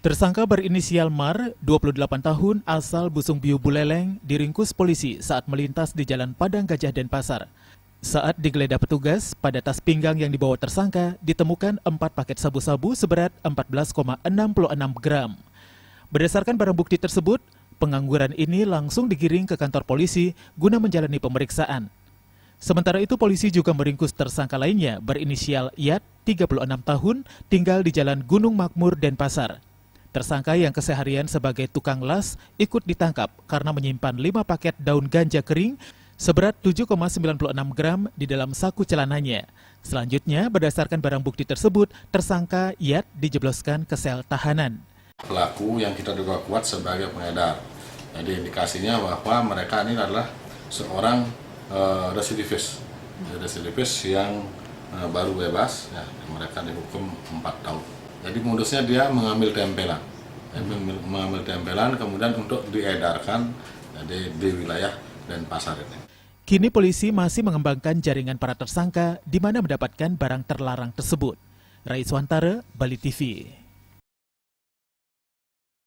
Tersangka berinisial Mar, 28 tahun, asal Busungbiu Buleleng, diringkus polisi saat melintas di Jalan Padang Gajah Denpasar. Saat digeledah petugas, pada tas pinggang yang dibawa tersangka ditemukan 4 paket sabu-sabu seberat 14,66 gram. Berdasarkan barang bukti tersebut, pengangguran ini langsung digiring ke kantor polisi guna menjalani pemeriksaan. Sementara itu polisi juga meringkus tersangka lainnya berinisial Yat, 36 tahun, tinggal di Jalan Gunung Makmur, Denpasar. Tersangka yang keseharian sebagai tukang las ikut ditangkap karena menyimpan 5 paket daun ganja kering seberat 7,96 gram di dalam saku celananya. Selanjutnya, berdasarkan barang bukti tersebut, tersangka Yat dijebloskan ke sel tahanan. Pelaku yang kita duga kuat sebagai pengedar. Jadi indikasinya bahwa mereka ini adalah seorang residivis yang baru bebas, ya, mereka dihukum 4 tahun. Jadi modusnya dia mengambil tempelan, kemudian untuk diedarkan di wilayah Denpasar ini. Kini polisi masih mengembangkan jaringan para tersangka di mana mendapatkan barang terlarang tersebut. Rais Wantara, Bali TV.